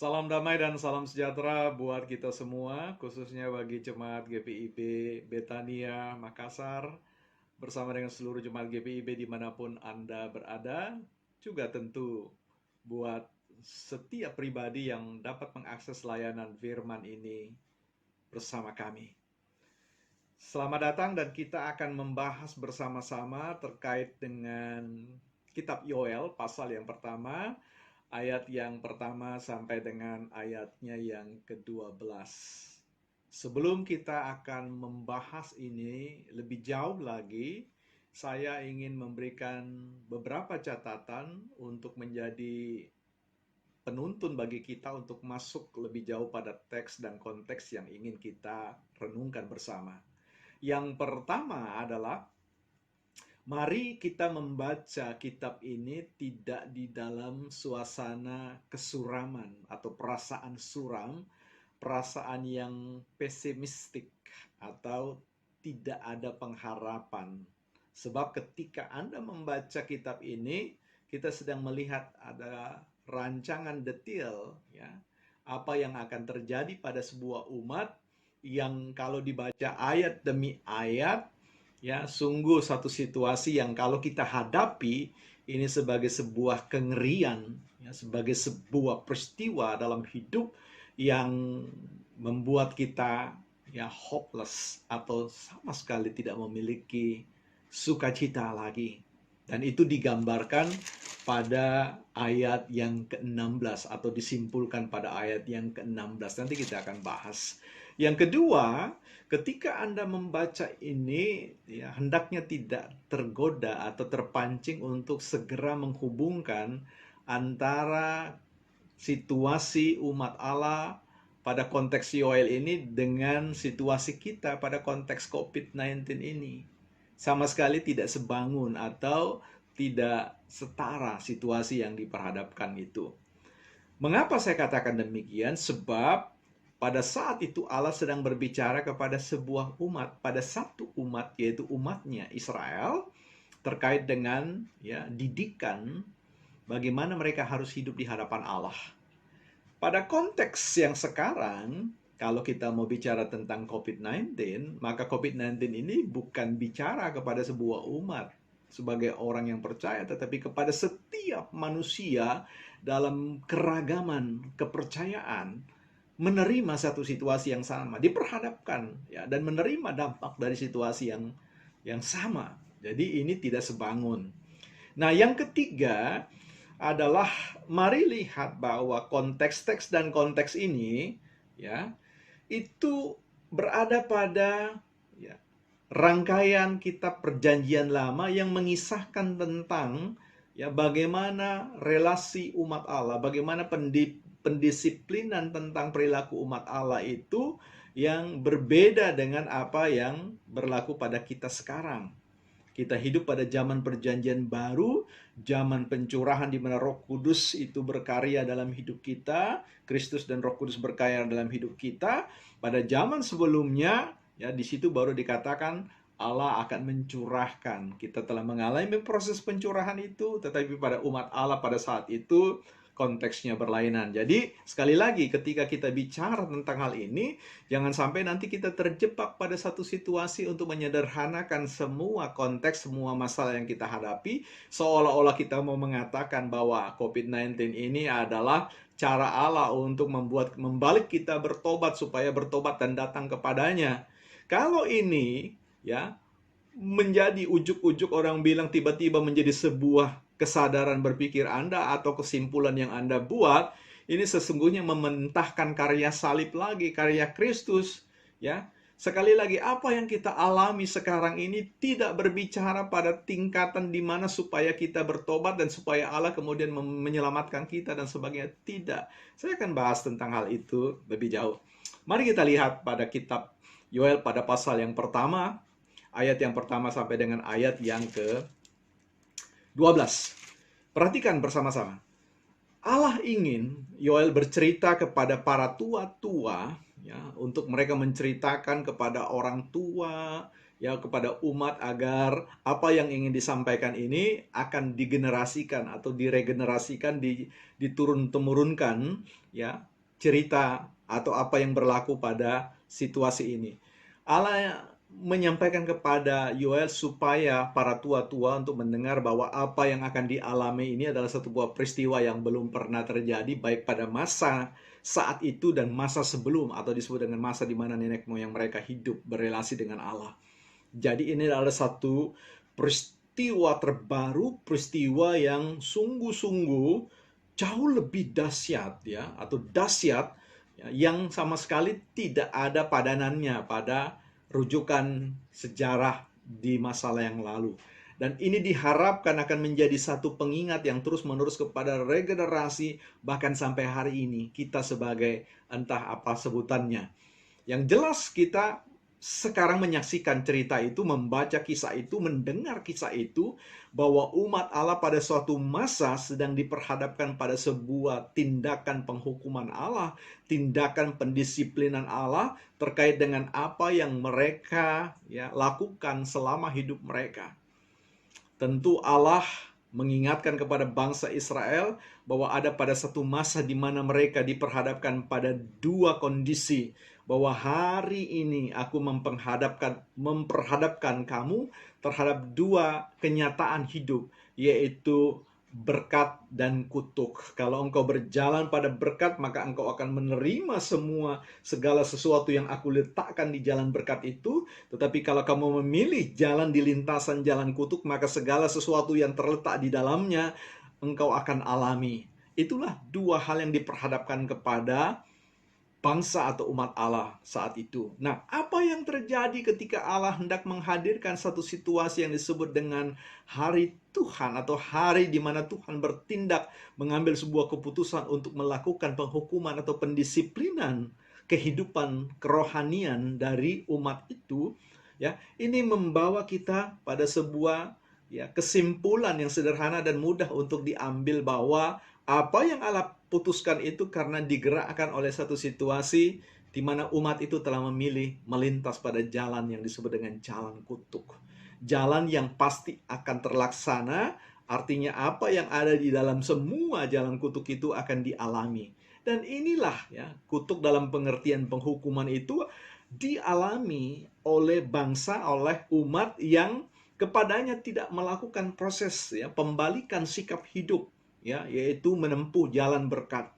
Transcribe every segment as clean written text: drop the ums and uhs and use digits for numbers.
Salam damai dan salam sejahtera buat kita semua, khususnya bagi jemaat GPIB Betania Makassar, bersama dengan seluruh jemaat GPIB dimanapun Anda berada, juga tentu buat setiap pribadi yang dapat mengakses layanan firman ini bersama kami. Selamat datang dan kita akan membahas bersama-sama terkait dengan kitab Yoel, pasal yang pertama, ayat yang pertama sampai dengan ayatnya yang ke-12. Sebelum kita akan membahas ini lebih jauh lagi, saya ingin memberikan beberapa catatan untuk menjadi penuntun bagi kita untuk masuk lebih jauh pada teks dan konteks yang ingin kita renungkan bersama. Yang pertama adalah mari kita membaca kitab ini tidak di dalam suasana kesuraman atau perasaan suram, perasaan yang pesimistik atau tidak ada pengharapan. Sebab ketika Anda membaca kitab ini, kita sedang melihat ada rancangan detail, ya, apa yang akan terjadi pada sebuah umat yang kalau dibaca ayat demi ayat, ya, sungguh satu situasi yang kalau kita hadapi ini sebagai sebuah kengerian, ya, sebagai sebuah peristiwa dalam hidup yang membuat kita ya hopeless atau sama sekali tidak memiliki sukacita lagi. Dan itu digambarkan pada ayat yang ke-16 atau disimpulkan pada ayat yang ke-16. Nanti kita akan bahas. Yang kedua, ketika Anda membaca ini, ya, hendaknya tidak tergoda atau terpancing untuk segera menghubungkan antara situasi umat Allah pada konteks Yoel ini dengan situasi kita pada konteks COVID-19 ini. Sama sekali tidak sebangun atau tidak setara situasi yang diperhadapkan itu. Mengapa saya katakan demikian? Sebab pada saat itu Allah sedang berbicara kepada sebuah umat, pada satu umat, yaitu umatnya Israel, terkait dengan ya didikan bagaimana mereka harus hidup di hadapan Allah. Pada konteks yang sekarang, kalau kita mau bicara tentang COVID-19, maka COVID-19 ini bukan bicara kepada sebuah umat sebagai orang yang percaya, tetapi kepada setiap manusia dalam keragaman kepercayaan menerima satu situasi yang sama, diperhadapkan ya dan menerima dampak dari situasi yang sama. Jadi ini tidak sebangun. Nah, yang ketiga adalah mari lihat bahwa konteks teks dan konteks ini ya itu berada pada ya, rangkaian kitab Perjanjian Lama yang mengisahkan tentang ya bagaimana relasi umat Allah, bagaimana pendisiplinan tentang perilaku umat Allah itu yang berbeda dengan apa yang berlaku pada kita sekarang. Kita hidup pada zaman perjanjian baru, zaman pencurahan di mana Roh Kudus itu berkarya dalam hidup kita, Kristus dan Roh Kudus berkarya dalam hidup kita. Pada zaman sebelumnya, ya di situ baru dikatakan Allah akan mencurahkan. Kita telah mengalami proses pencurahan itu, tetapi pada umat Allah pada saat itu konteksnya berlainan. Jadi sekali lagi ketika kita bicara tentang hal ini, jangan sampai nanti kita terjebak pada satu situasi untuk menyederhanakan semua konteks, semua masalah yang kita hadapi, seolah-olah kita mau mengatakan bahwa COVID-19 ini adalah cara Allah untuk membalik kita bertobat supaya bertobat dan datang kepadanya. Kalau ini ya menjadi ujuk-ujuk orang bilang tiba-tiba menjadi sebuah kesadaran berpikir Anda atau kesimpulan yang Anda buat, ini sesungguhnya mementahkan karya salib lagi, karya Kristus, ya. Sekali lagi, apa yang kita alami sekarang ini tidak berbicara pada tingkatan di mana supaya kita bertobat dan supaya Allah kemudian menyelamatkan kita dan sebagainya. Tidak. Saya akan bahas tentang hal itu lebih jauh. Mari kita lihat pada kitab Yoel pada pasal yang pertama, ayat yang pertama sampai dengan ayat yang ke-12. Perhatikan bersama-sama. Allah ingin Yoel bercerita kepada para tua-tua ya, untuk mereka menceritakan kepada orang tua ya, kepada umat agar apa yang ingin disampaikan ini akan digenerasikan atau diregenerasikan, diturun-temurunkan ya cerita atau apa yang berlaku pada situasi ini. Allah menyampaikan kepada Yoel supaya para tua-tua untuk mendengar bahwa apa yang akan dialami ini adalah satu buah peristiwa yang belum pernah terjadi baik pada masa saat itu dan masa sebelum, atau disebut dengan masa di mana nenek moyang mereka hidup berelasi dengan Allah. Jadi ini adalah satu peristiwa terbaru, peristiwa yang sungguh-sungguh jauh lebih dahsyat ya, atau dahsyat ya, yang sama sekali tidak ada padanannya pada rujukan sejarah di masa yang lalu. Dan ini diharapkan akan menjadi satu pengingat yang terus-menerus kepada regenerasi, bahkan sampai hari ini kita sebagai entah apa sebutannya. Yang jelas kita sekarang menyaksikan cerita itu, membaca kisah itu, mendengar kisah itu, bahwa umat Allah pada suatu masa sedang diperhadapkan pada sebuah tindakan penghukuman Allah, tindakan pendisiplinan Allah terkait dengan apa yang mereka lakukan selama hidup mereka. Tentu Allah mengingatkan kepada bangsa Israel bahwa ada pada satu masa di mana mereka diperhadapkan pada dua kondisi, bahwa hari ini aku memperhadapkan kamu terhadap dua kenyataan hidup, yaitu berkat dan kutuk. Kalau engkau berjalan pada berkat, maka engkau akan menerima segala sesuatu yang aku letakkan di jalan berkat itu. Tetapi kalau kamu memilih jalan di lintasan jalan kutuk, maka segala sesuatu yang terletak di dalamnya engkau akan alami. Itulah dua hal yang diperhadapkan kepada bangsa atau umat Allah saat itu. Nah, apa yang terjadi ketika Allah hendak menghadirkan satu situasi yang disebut dengan hari Tuhan, atau hari di mana Tuhan bertindak mengambil sebuah keputusan untuk melakukan penghukuman atau pendisiplinan kehidupan kerohanian dari umat itu, ya. Ini membawa kita pada sebuah kesimpulan yang sederhana dan mudah untuk diambil, bahwa apa yang Allah putuskan itu karena digerakkan oleh satu situasi di mana umat itu telah memilih melintas pada jalan yang disebut dengan jalan kutuk. Jalan yang pasti akan terlaksana, artinya apa yang ada di dalam semua jalan kutuk itu akan dialami. Dan inilah kutuk dalam pengertian penghukuman itu dialami oleh bangsa, oleh umat yang kepadanya tidak melakukan proses pembalikan sikap hidup, yaitu menempuh jalan berkat.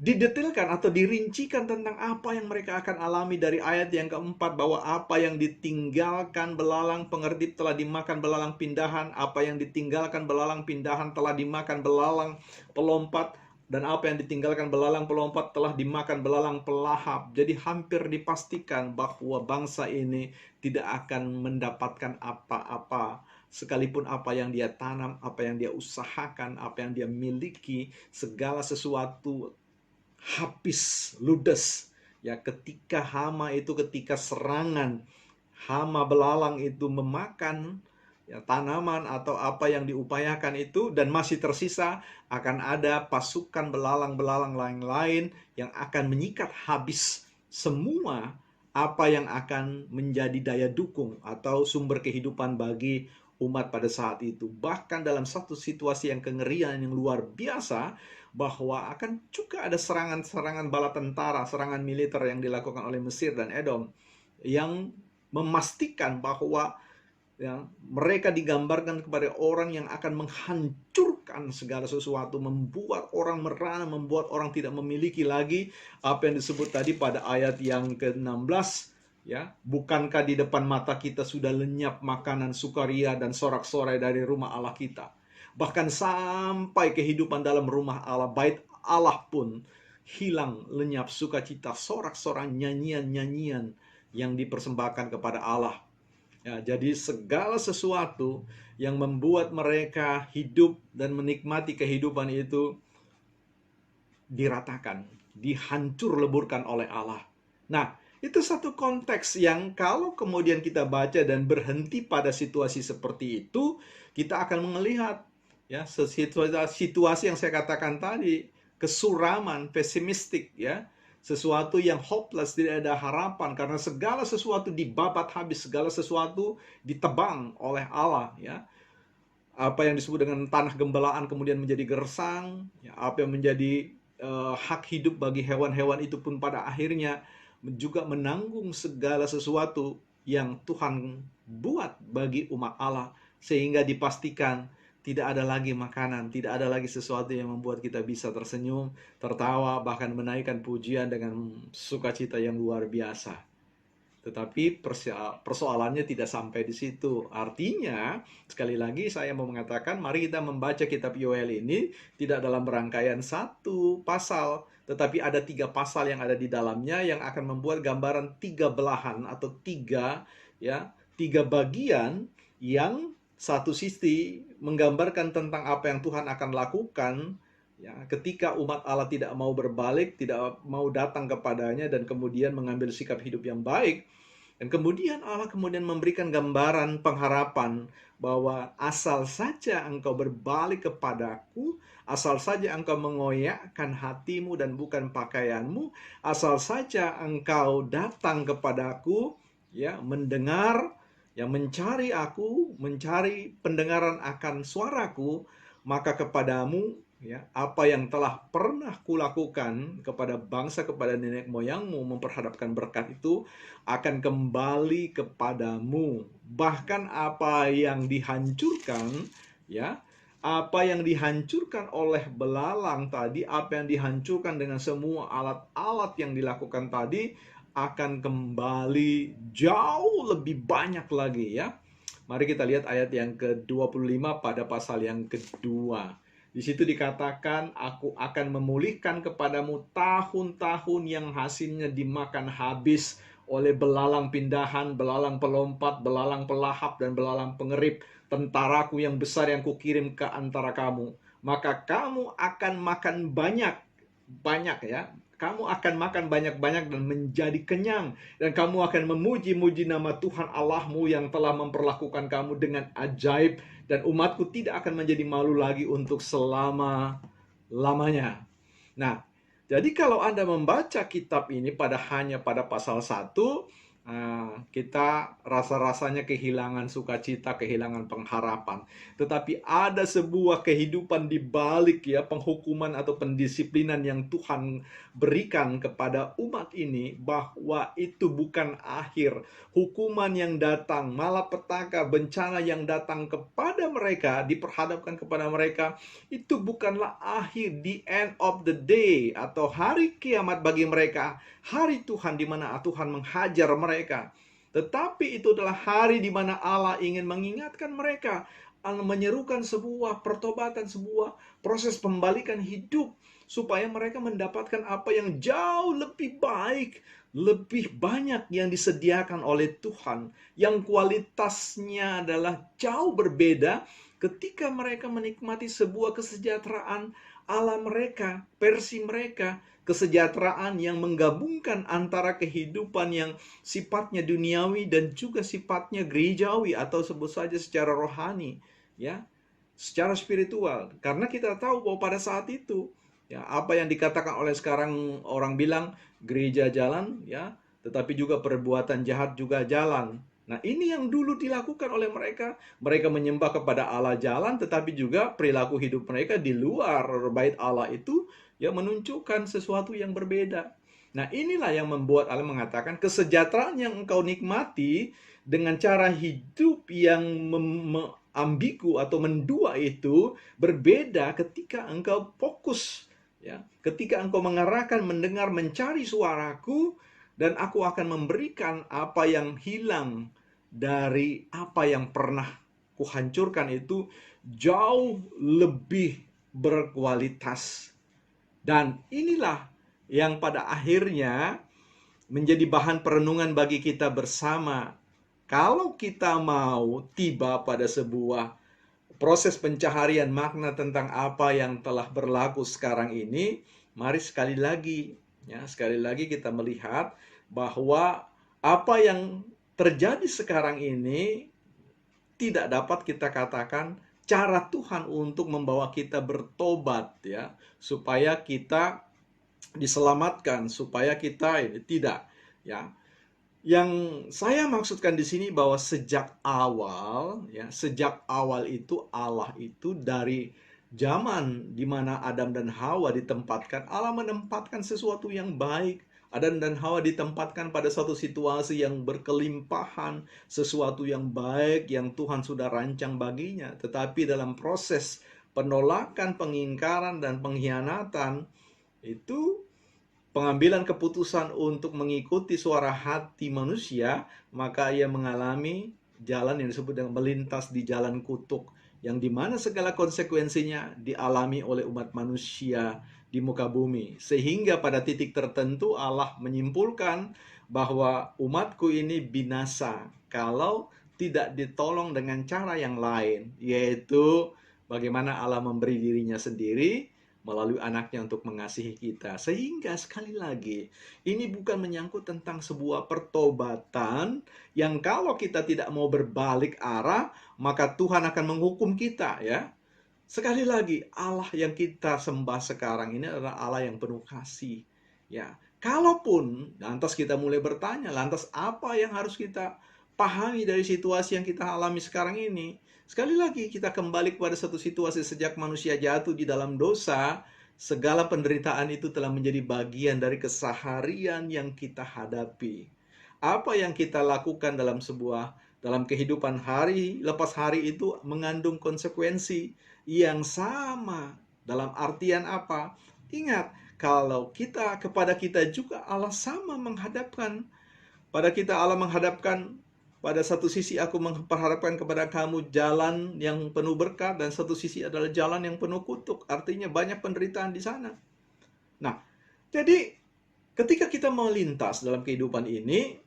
Didetailkan atau dirincikan tentang apa yang mereka akan alami dari ayat yang keempat, bahwa apa yang ditinggalkan belalang pengertip telah dimakan belalang pindahan, apa yang ditinggalkan belalang pindahan telah dimakan belalang pelompat, dan apa yang ditinggalkan belalang pelompat telah dimakan belalang pelahap. Jadi hampir dipastikan bahwa bangsa ini tidak akan mendapatkan apa-apa, sekalipun apa yang dia tanam, apa yang dia usahakan, apa yang dia miliki, segala sesuatu habis, ludes. Ketika ketika serangan hama belalang itu memakan tanaman atau apa yang diupayakan itu, dan masih tersisa, akan ada pasukan belalang-belalang lain-lain yang akan menyikat habis semua apa yang akan menjadi daya dukung atau sumber kehidupan bagi umat pada saat itu. Bahkan dalam satu situasi yang kengerian yang luar biasa, bahwa akan juga ada serangan-serangan bala tentara, serangan militer yang dilakukan oleh Mesir dan Edom, yang memastikan bahwa mereka digambarkan kepada orang yang akan menghancurkan segala sesuatu, membuat orang merana, membuat orang tidak memiliki lagi apa yang disebut tadi pada ayat yang ke-16, bukankah di depan mata kita sudah lenyap makanan sukaria dan sorak-sorai dari rumah Allah kita. Bahkan sampai kehidupan dalam rumah Allah, bait Allah pun hilang, lenyap sukacita, sorak-sorai, nyanyian-nyanyian yang dipersembahkan kepada Allah. Jadi segala sesuatu yang membuat mereka hidup dan menikmati kehidupan itu diratakan, dihancur leburkan oleh Allah. Nah, itu satu konteks yang kalau kemudian kita baca dan berhenti pada situasi seperti itu, kita akan melihat situasi yang saya katakan tadi, kesuraman, pesimistik, sesuatu yang hopeless, tidak ada harapan karena segala sesuatu dibabat habis, segala sesuatu ditebang oleh Allah, Apa yang disebut dengan tanah gembelaan kemudian menjadi gersang, apa yang menjadi hak hidup bagi hewan-hewan itu pun pada akhirnya juga menanggung segala sesuatu yang Tuhan buat bagi umat Allah, sehingga dipastikan tidak ada lagi makanan, tidak ada lagi sesuatu yang membuat kita bisa tersenyum, tertawa, bahkan menaikkan pujian dengan sukacita yang luar biasa. Tetapi persoalannya tidak sampai di situ. Artinya, sekali lagi saya mau mengatakan, mari kita membaca kitab Yoel ini tidak dalam rangkaian satu pasal, tetapi ada 3 pasal yang ada di dalamnya yang akan membuat gambaran 3 belahan atau 3 bagian yang satu sisi menggambarkan tentang apa yang Tuhan akan lakukan ketika umat Allah tidak mau berbalik, tidak mau datang kepadanya dan kemudian mengambil sikap hidup yang baik. Dan kemudian Allah kemudian memberikan gambaran pengharapan bahwa asal saja engkau berbalik kepadaku, asal saja engkau mengoyakkan hatimu dan bukan pakaianmu, asal saja engkau datang kepadaku, mendengar, mencari aku, mencari pendengaran akan suaraku, maka kepadamu apa yang telah pernah kulakukan kepada bangsa, kepada nenek moyangmu, memperhadapkan berkat itu akan kembali kepadamu. Bahkan apa yang dihancurkan, apa yang dihancurkan oleh belalang tadi, apa yang dihancurkan dengan semua alat-alat yang dilakukan tadi, akan kembali jauh lebih banyak lagi Mari kita lihat ayat yang ke-25 pada pasal yang kedua. Di situ dikatakan, aku akan memulihkan kepadamu tahun-tahun yang hasilnya dimakan habis oleh belalang pindahan, belalang pelompat, belalang pelahap, dan belalang pengerip, tentaraku yang besar yang kukirim ke antara kamu. Maka kamu akan makan banyak kamu akan makan banyak-banyak dan menjadi kenyang. Dan kamu akan memuji-muji nama Tuhan Allahmu yang telah memperlakukan kamu dengan ajaib. Dan umatku tidak akan menjadi malu lagi untuk selama-lamanya. Nah, jadi kalau Anda membaca kitab ini hanya pada pasal 1, kita rasa-rasanya kehilangan sukacita, kehilangan pengharapan. Tetapi ada sebuah kehidupan di balik penghukuman atau pendisiplinan yang Tuhan berikan kepada umat ini, bahwa itu bukan akhir. Hukuman yang datang, malapetaka, bencana yang datang kepada mereka, diperhadapkan kepada mereka, itu bukanlah akhir, the end of the day, atau hari kiamat bagi mereka, hari Tuhan di mana Tuhan menghajar mereka. Tetapi itu adalah hari di mana Allah ingin mengingatkan mereka, menyerukan sebuah pertobatan, sebuah proses pembalikan hidup, supaya mereka mendapatkan apa yang jauh lebih baik, lebih banyak yang disediakan oleh Tuhan, yang kualitasnya adalah jauh berbeda ketika mereka menikmati sebuah kesejahteraan ala mereka, versi mereka, kesejahteraan yang menggabungkan antara kehidupan yang sifatnya duniawi dan juga sifatnya gerejawi atau sebut saja secara rohani, secara spiritual. Karena kita tahu bahwa pada saat itu, apa yang dikatakan oleh sekarang orang bilang gereja jalan, tetapi juga perbuatan jahat juga jalan. Nah, ini yang dulu dilakukan oleh mereka. Mereka menyembah kepada Allah jalan, tetapi juga perilaku hidup mereka di luar bait Allah itu menunjukkan sesuatu yang berbeda. Nah, inilah yang membuat Allah mengatakan kesejahteraan yang engkau nikmati dengan cara hidup yang ambigu atau mendua itu berbeda ketika engkau fokus, ketika engkau mengarahkan, mendengar, mencari suaraku, dan aku akan memberikan apa yang hilang dari apa yang pernah kuhancurkan itu jauh lebih berkualitas. Dan inilah yang pada akhirnya menjadi bahan perenungan bagi kita bersama. Kalau kita mau tiba pada sebuah proses pencaharian makna tentang apa yang telah berlaku sekarang ini, mari sekali lagi kita melihat bahwa apa yang terjadi sekarang ini tidak dapat kita katakan cara Tuhan untuk membawa kita bertobat supaya kita diselamatkan, supaya kita tidak Yang saya maksudkan di sini bahwa sejak awal itu Allah itu zaman di mana Adam dan Hawa ditempatkan, Allah menempatkan sesuatu yang baik. Adam dan Hawa ditempatkan pada suatu situasi yang berkelimpahan, sesuatu yang baik yang Tuhan sudah rancang baginya. Tetapi dalam proses penolakan, pengingkaran, dan pengkhianatan, itu pengambilan keputusan untuk mengikuti suara hati manusia, maka ia mengalami jalan yang disebut dengan melintas di jalan kutuk, yang dimana segala konsekuensinya dialami oleh umat manusia di muka bumi. Sehingga pada titik tertentu Allah menyimpulkan bahwa umatku ini binasa kalau tidak ditolong dengan cara yang lain, yaitu bagaimana Allah memberi dirinya sendiri melalui anaknya untuk mengasihi kita. Sehingga sekali lagi, ini bukan menyangkut tentang sebuah pertobatan yang kalau kita tidak mau berbalik arah, maka Tuhan akan menghukum kita, ya. Sekali lagi, Allah yang kita sembah sekarang ini adalah Allah yang penuh kasih. Ya, kalaupun lantas kita mulai bertanya, lantas apa yang harus kita pahami dari situasi yang kita alami sekarang ini? Sekali lagi kita kembali kepada satu situasi sejak manusia jatuh di dalam dosa, segala penderitaan itu telah menjadi bagian dari keseharian yang kita hadapi. Apa yang kita lakukan dalam kehidupan hari lepas hari itu mengandung konsekuensi yang sama. Dalam artian apa? Ingat, kalau kepada kita juga Allah sama menghadapkan. Pada kita Allah menghadapkan, pada satu sisi aku memperharapkan kepada kamu jalan yang penuh berkat, dan satu sisi adalah jalan yang penuh kutuk. Artinya banyak penderitaan di sana. Nah, jadi ketika kita melintas dalam kehidupan ini,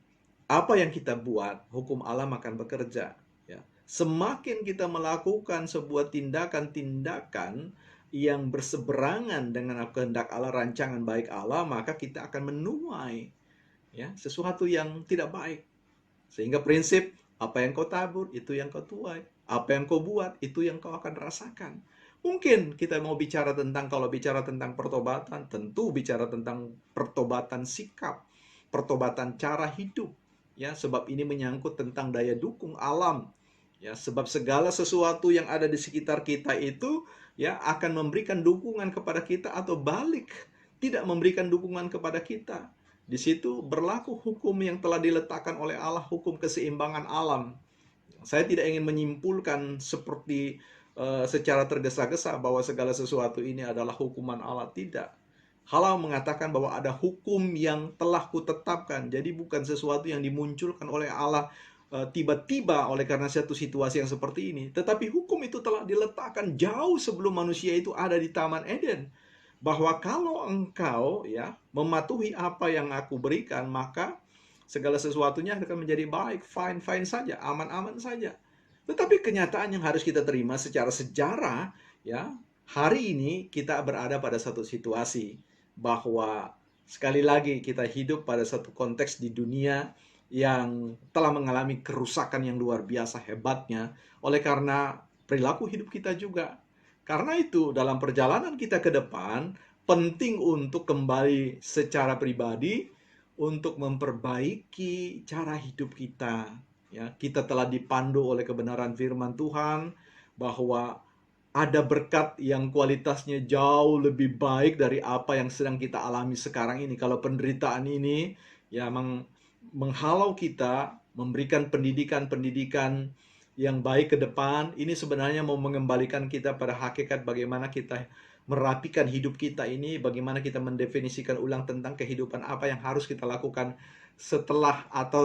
apa yang kita buat, hukum Allah akan bekerja. Ya. Semakin kita melakukan sebuah tindakan-tindakan yang berseberangan dengan kehendak Allah, rancangan baik Allah, maka kita akan menuai, ya, sesuatu yang tidak baik. Sehingga prinsip, apa yang kau tabur, itu yang kau tuai. Apa yang kau buat, itu yang kau akan rasakan. Mungkin kita mau bicara tentang, kalau bicara tentang pertobatan, tentu bicara tentang pertobatan sikap, pertobatan cara hidup. Ya, sebab ini menyangkut tentang daya dukung alam. Ya, sebab segala sesuatu yang ada di sekitar kita itu ya akan memberikan dukungan kepada kita atau balik tidak memberikan dukungan kepada kita. Di situ berlaku hukum yang telah diletakkan oleh Allah, hukum keseimbangan alam. Saya tidak ingin menyimpulkan seperti secara tergesa-gesa bahwa segala sesuatu ini adalah hukuman Allah, tidak. Allah mengatakan bahwa ada hukum yang telah kutetapkan. Jadi bukan sesuatu yang dimunculkan oleh Allah tiba-tiba oleh karena satu situasi yang seperti ini. Tetapi hukum itu telah diletakkan jauh sebelum manusia itu ada di Taman Eden. Bahwa kalau engkau ya mematuhi apa yang aku berikan, maka segala sesuatunya akan menjadi baik, fine-fine saja, aman-aman saja. Tetapi kenyataan yang harus kita terima secara sejarah, ya, hari ini kita berada pada satu situasi bahwa sekali lagi kita hidup pada satu konteks di dunia yang telah mengalami kerusakan yang luar biasa hebatnya oleh karena perilaku hidup kita juga. Karena itu dalam perjalanan kita ke depan penting untuk kembali secara pribadi untuk memperbaiki cara hidup kita. Ya, kita telah dipandu oleh kebenaran firman Tuhan bahwa ada berkat yang kualitasnya jauh lebih baik dari apa yang sedang kita alami sekarang ini. Kalau penderitaan ini ya menghalau kita, memberikan pendidikan-pendidikan yang baik ke depan, ini sebenarnya mau mengembalikan kita pada hakikat bagaimana kita merapikan hidup kita ini, bagaimana kita mendefinisikan ulang tentang kehidupan apa yang harus kita lakukan setelah atau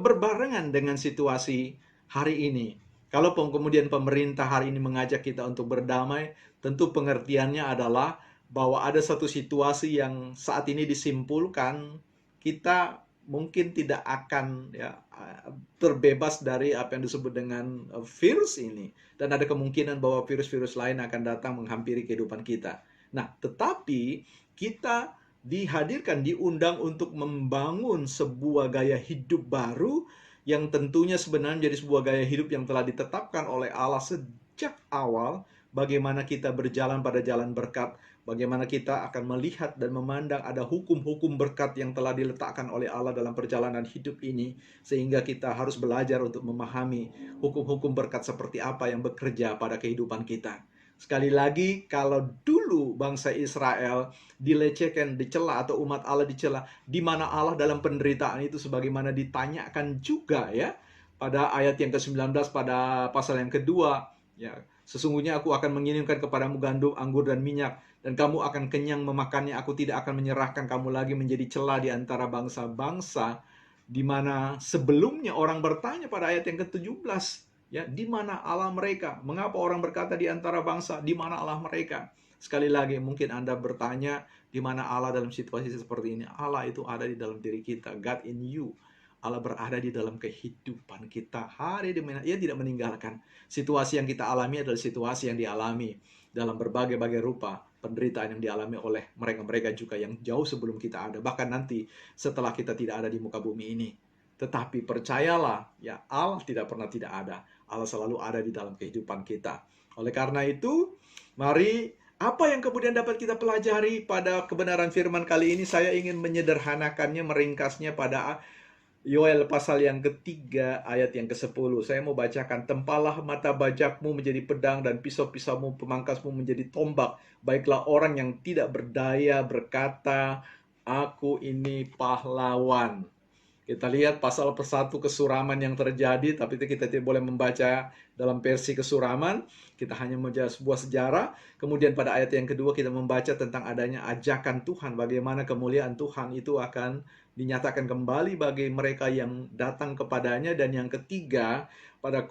berbarengan dengan situasi hari ini. Kalau kemudian pemerintah hari ini mengajak kita untuk berdamai, tentu pengertiannya adalah bahwa ada satu situasi yang saat ini disimpulkan kita mungkin tidak akan ya terbebas dari apa yang disebut dengan virus ini, dan ada kemungkinan bahwa virus-virus lain akan datang menghampiri kehidupan kita. Nah, tetapi kita diundang untuk membangun sebuah gaya hidup baru yang tentunya sebenarnya menjadi sebuah gaya hidup yang telah ditetapkan oleh Allah sejak awal. Bagaimana kita berjalan pada jalan berkat, bagaimana kita akan melihat dan memandang ada hukum-hukum berkat yang telah diletakkan oleh Allah dalam perjalanan hidup ini, sehingga kita harus belajar untuk memahami hukum-hukum berkat seperti apa yang bekerja pada kehidupan kita. Sekali lagi, kalau dulu bangsa Israel dilecehkan, dicela, atau umat Allah dicela, di mana Allah dalam penderitaan itu, sebagaimana ditanyakan juga ya pada ayat yang ke-19 pada pasal yang kedua, ya, sesungguhnya aku akan mengirimkan kepadamu gandum, anggur, dan minyak, dan kamu akan kenyang memakannya. Aku tidak akan menyerahkan kamu lagi menjadi cela di antara bangsa-bangsa. Di mana sebelumnya orang bertanya pada ayat yang ke-17, ya, di mana Allah mereka? Mengapa orang berkata di antara bangsa, di mana Allah mereka? Sekali lagi, mungkin Anda bertanya, di mana Allah dalam situasi seperti ini? Allah itu ada di dalam diri kita. God in you. Allah berada di dalam kehidupan kita hari demi hari. Ia tidak meninggalkan. Situasi yang kita alami adalah situasi yang dialami dalam berbagai-bagai rupa. Penderitaan yang dialami oleh mereka-mereka juga yang jauh sebelum kita ada. Bahkan nanti setelah kita tidak ada di muka bumi ini. Tetapi percayalah, ya, Allah tidak pernah tidak ada. Allah selalu ada di dalam kehidupan kita. Oleh karena itu, mari, apa yang kemudian dapat kita pelajari pada kebenaran firman kali ini? Saya ingin menyederhanakannya, meringkasnya pada Yoel pasal yang ketiga ayat yang ke-10. Saya mau bacakan. Tempalah mata bajakmu menjadi pedang dan pisau-pisaumu pemangkasmu menjadi tombak. Baiklah orang yang tidak berdaya berkata, aku ini pahlawan. Kita lihat pasal persatu kesuraman yang terjadi, tapi kita tidak boleh membaca dalam versi kesuraman. Kita hanya membaca sebuah sejarah. Kemudian pada ayat yang kedua kita membaca tentang adanya ajakan Tuhan, bagaimana kemuliaan Tuhan itu akan dinyatakan kembali bagi mereka yang datang kepadanya. Dan yang ketiga, pada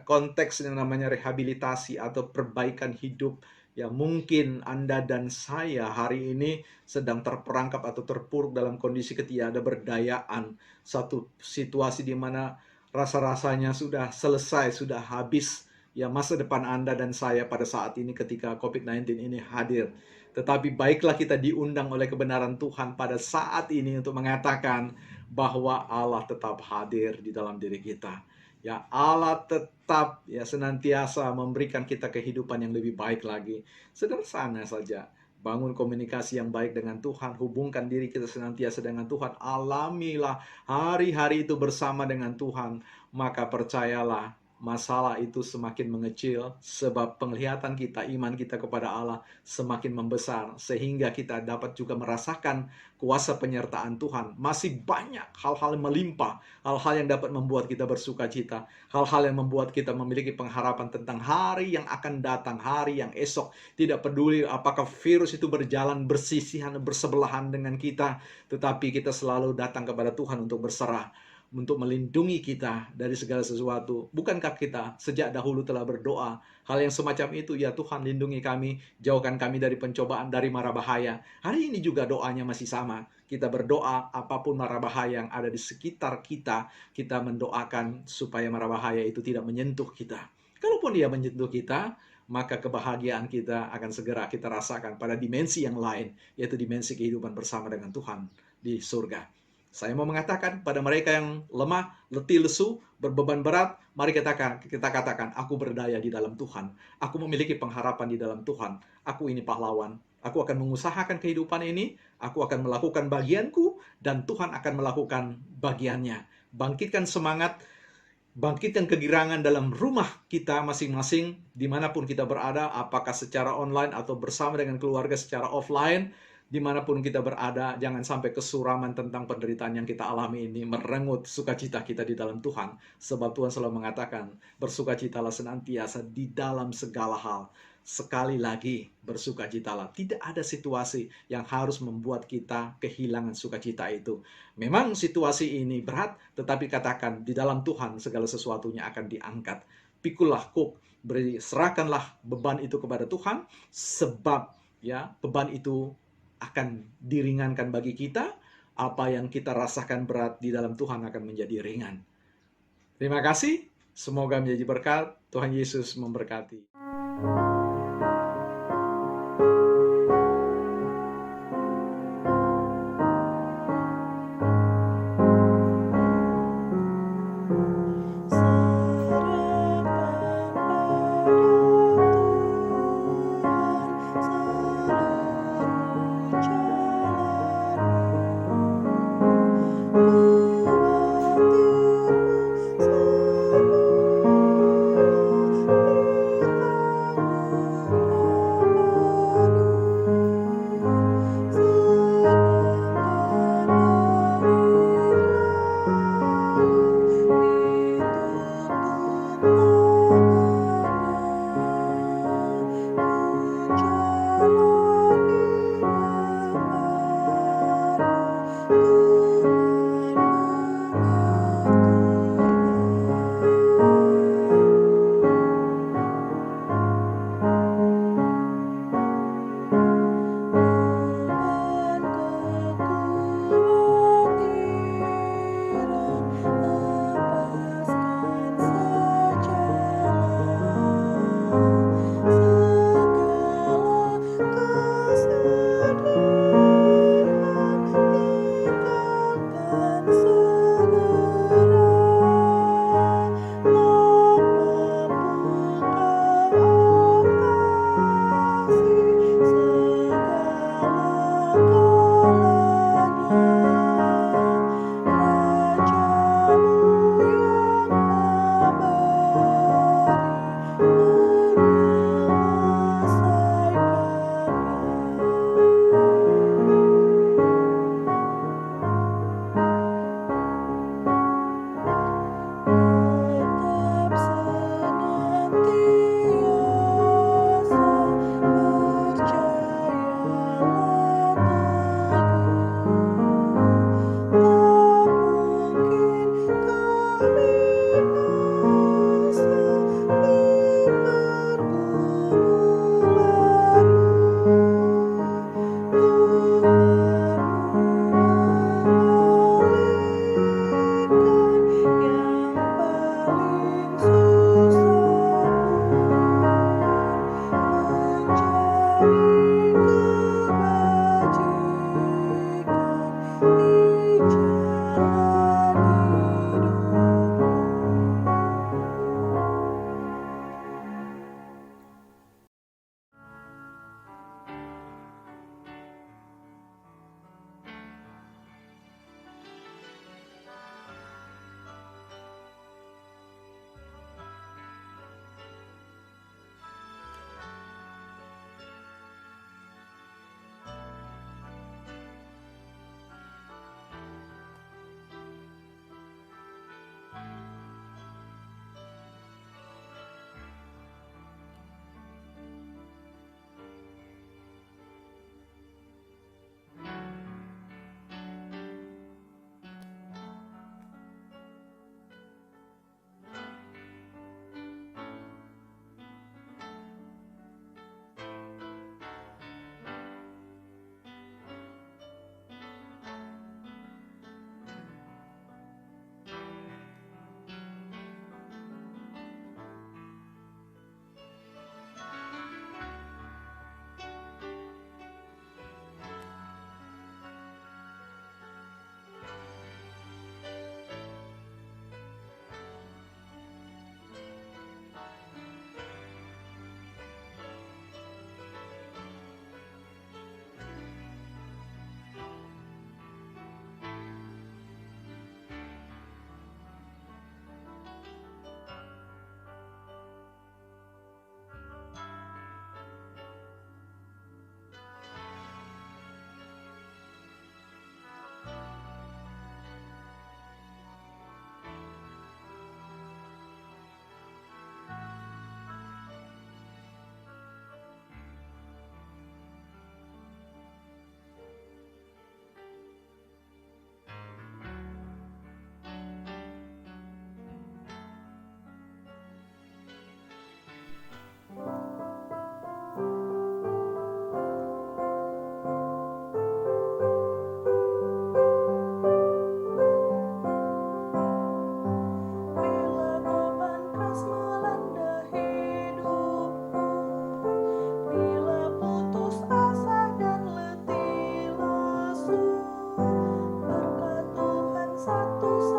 konteks yang namanya rehabilitasi atau perbaikan hidup. Ya, mungkin Anda dan saya hari ini sedang terperangkap atau terpuruk dalam kondisi ketidakberdayaan. Satu situasi di mana rasa-rasanya sudah selesai, sudah habis. Ya, masa depan Anda dan saya pada saat ini ketika COVID-19 ini hadir. Tetapi baiklah kita diundang oleh kebenaran Tuhan pada saat ini untuk mengatakan bahwa Allah tetap hadir di dalam diri kita. Ya, Allah tetap ya senantiasa memberikan kita kehidupan yang lebih baik lagi. Sederhana saja. Bangun komunikasi yang baik dengan Tuhan. Hubungkan diri kita senantiasa dengan Tuhan. Alamilah hari-hari itu bersama dengan Tuhan. Maka percayalah, masalah itu semakin mengecil. Sebab penglihatan kita, iman kita kepada Allah semakin membesar. Sehingga kita dapat juga merasakan kuasa penyertaan Tuhan. Masih banyak hal-hal yang melimpah. Hal-hal yang dapat membuat kita bersuka cita. Hal-hal yang membuat kita memiliki pengharapan tentang hari yang akan datang. Hari yang esok. Tidak peduli apakah virus itu berjalan bersisihan, bersebelahan dengan kita. Tetapi kita selalu datang kepada Tuhan untuk berserah. Untuk melindungi kita dari segala sesuatu. Bukankah kita sejak dahulu telah berdoa hal yang semacam itu? Ya Tuhan, lindungi kami, jauhkan kami dari pencobaan, dari mara bahaya. Hari ini juga doanya masih sama. Kita berdoa apapun mara bahaya yang ada di sekitar kita, kita mendoakan supaya mara bahaya itu tidak menyentuh kita. Kalaupun dia menyentuh kita, maka kebahagiaan kita akan segera kita rasakan pada dimensi yang lain, yaitu dimensi kehidupan bersama dengan Tuhan di surga. Saya mau mengatakan pada mereka yang lemah, letih, lesu, berbeban berat, mari kita katakan, aku berdaya di dalam Tuhan. Aku memiliki pengharapan di dalam Tuhan. Aku ini pahlawan. Aku akan mengusahakan kehidupan ini. Aku akan melakukan bagianku, dan Tuhan akan melakukan bagiannya. Bangkitkan semangat, bangkitkan kegirangan dalam rumah kita masing-masing, dimanapun kita berada, apakah secara online atau bersama dengan keluarga secara offline. Dimanapun kita berada, jangan sampai kesuraman tentang penderitaan yang kita alami ini merenggut sukacita kita di dalam Tuhan. Sebab Tuhan selalu mengatakan, bersukacitalah senantiasa di dalam segala hal. Sekali lagi, bersukacitalah. Tidak ada situasi yang harus membuat kita kehilangan sukacita itu. Memang situasi ini berat, tetapi katakan, di dalam Tuhan segala sesuatunya akan diangkat. Pikulah kuk, serahkanlah beban itu kepada Tuhan, sebab ya beban itu akan diringankan bagi kita. Apa yang kita rasakan berat di dalam Tuhan akan menjadi ringan. Terima kasih. Semoga menjadi berkat. Tuhan Yesus memberkati. satu